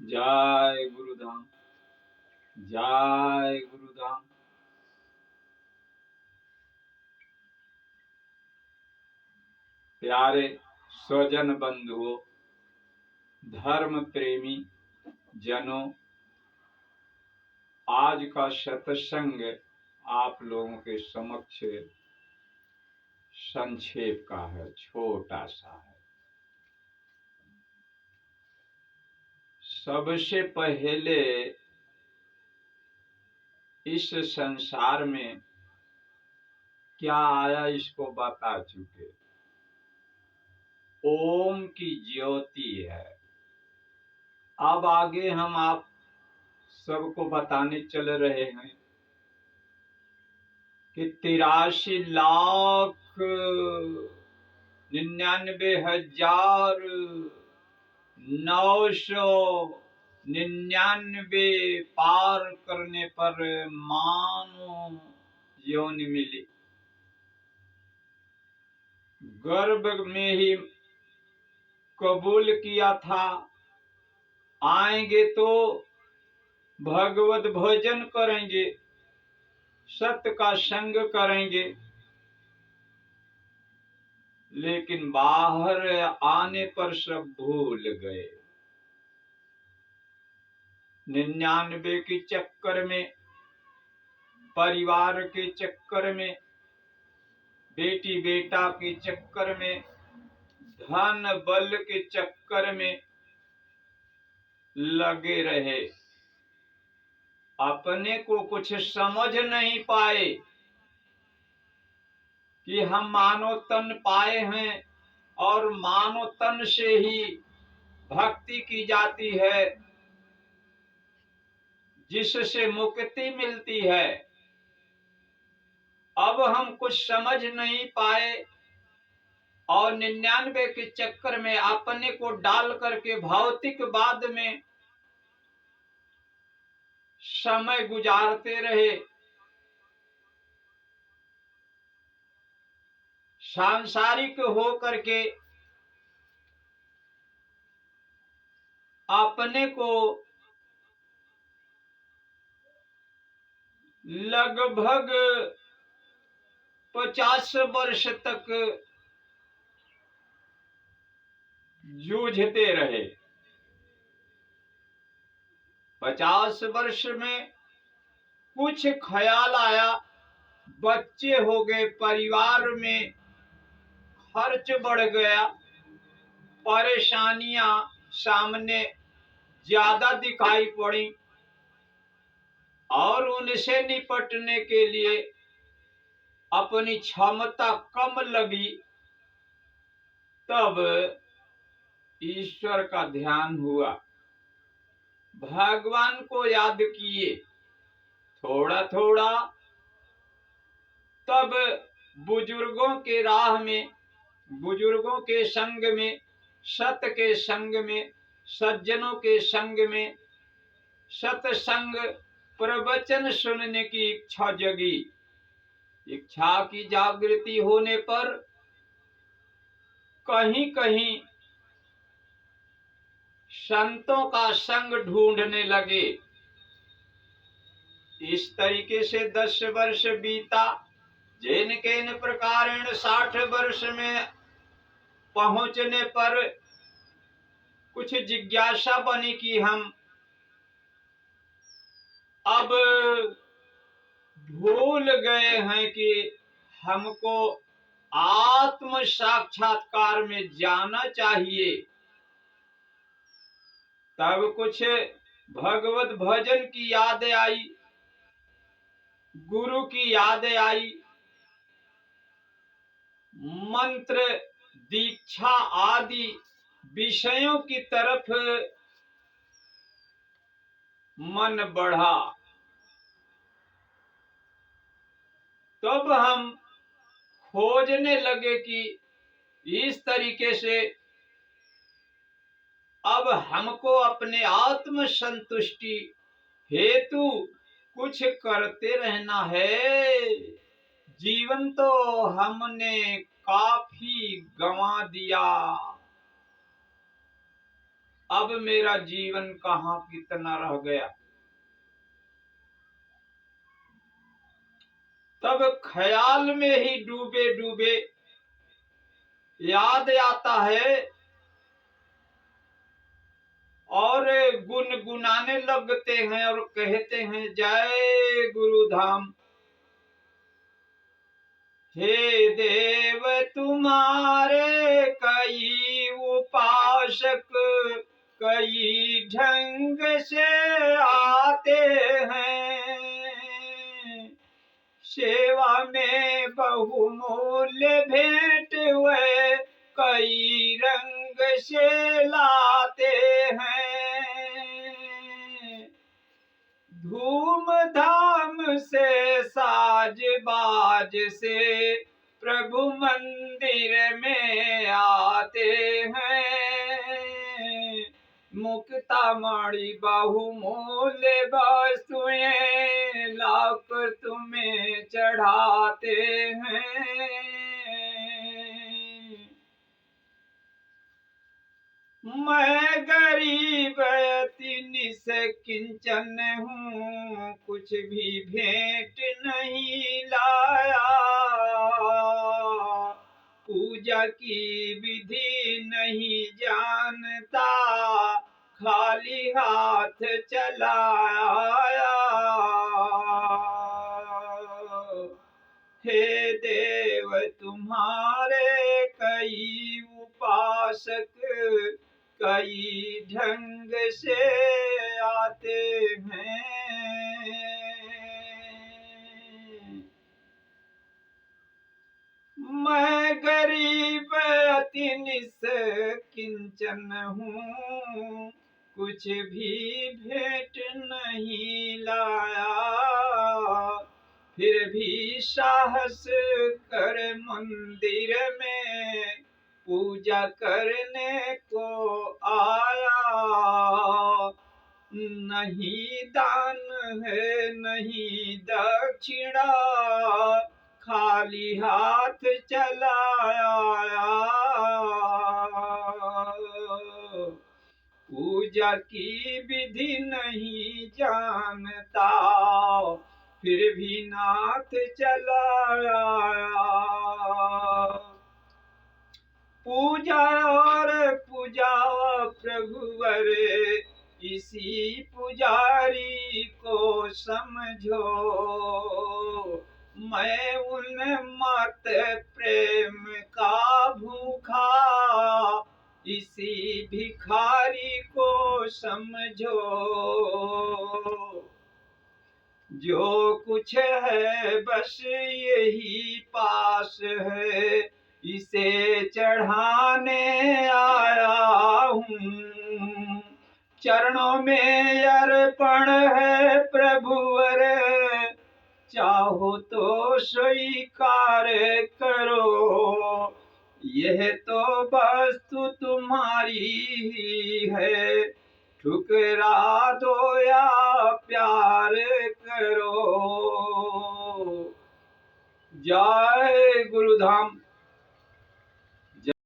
जय गुरुधाम, जय गुरुधाम। प्यारे स्वजन बंधुओं, धर्म प्रेमी जनों, आज का सत्संग आप लोगों के समक्ष संक्षेप का है, छोटा सा है। सबसे पहले इस संसार में क्या आया इसको बता चुके। ओम की ज्योति है। अब आगे हम आप सबको बताने चल रहे हैं कि 83,99,999 पार करने पर मानव योनि मिली। गर्भ में ही कबूल किया था, आएंगे तो भगवत भजन करेंगे, सत्य का संग करेंगे, लेकिन बाहर आने पर सब भूल गए। 99 के चक्कर में, परिवार के चक्कर में, बेटी बेटा के चक्कर में, धन बल के चक्कर में लगे रहे। अपने को कुछ समझ नहीं पाए कि हम मानव तन पाए हैं और मानव तन से ही भक्ति की जाती है, जिससे मुक्ति मिलती है। अब हम कुछ समझ नहीं पाए और 99 के चक्कर में अपने को डाल करके भौतिकवाद में समय गुजारते रहे। सांसारिक हो करके अपने को लगभग 50 वर्ष तक जूझते रहे। 50 वर्ष में कुछ ख्याल आया, बच्चे हो गए, परिवार में खर्च बढ़ गया, परेशानियां सामने ज्यादा दिखाई पड़ी और उनसे निपटने के लिए अपनी क्षमता कम लगी। तब ईश्वर का ध्यान हुआ, भगवान को याद किए थोड़ा थोड़ा। तब बुजुर्गों के राह में, बुजुर्गों के संग में, सत्य के संग में, सज्जनों के संग में, सत्संग प्रवचन सुनने की इच्छा जगी। इच्छा की जागृति होने पर कहीं कहीं संतों का संग ढूंढने लगे। इस तरीके से 10 वर्ष बीता। जिन केन प्रकारेण 60 वर्ष में पहुंचने पर कुछ जिज्ञासा बनी कि हम अब भूल गए हैं कि हमको आत्म साक्षात्कार में जाना चाहिए। तब कुछ भगवत भजन की याद आई, गुरु की याद आई, मंत्र दीक्षा आदि विषयों की तरफ मन बढ़ा। तब हम खोजने लगे कि इस तरीके से अब हमको अपने आत्म संतुष्टि हेतु कुछ करते रहना है। जीवन तो हमने काफी गंवा दिया, अब मेरा जीवन कहाँ कितना रह गया। तब ख्याल में ही डूबे डूबे याद आता है और गुनगुनाने लगते हैं और कहते हैं जय गुरुधाम। हे देव तुम्हारे कई उपासक कई ढंग से आते हैं, सेवा में बहुमूल्य भेंट हुए कई रंग से लाते हैं। धूमधाम से साज बाज से प्रभु मंदिर में आते हैं, मुक्ता माड़ी बहुमूल्य वस्तुएं लाकर तुम्हें चढ़ाते हैं। मैं गरीब अति निष्किंचन हूँ, कुछ भी भेंट नहीं लाया, पूजा की विधि नहीं जानता, खाली हाथ चला आया। हे देव तुम्हारे कई उपासक कई ढंग से आते हैं, मैं गरीब अति निष्किंचन हूँ, कुछ भी भेंट नहीं लाया, फिर भी साहस कर मंदिर में पूजा करने को आया। नहीं दान है नहीं दक्षिणा, खाली हाथ चला आया। पूजा की विधि नहीं जानता, फिर भी नाथ चला आया। पूजा और पूजा प्रभुवर इसी पुजारी को समझो, मैं उन्मत्त प्रेम का भूखा इसी भिखारी को समझो। जो कुछ है बस यही पास है, इसे चढ़ाने आया हूँ, चरणों में अर्पण है प्रभुवर, चाहो तो स्वीकार करो, यह तो वस्तु तुम्हारी ही है, ठुकरा दो या प्यार करो। जय गुरुधाम।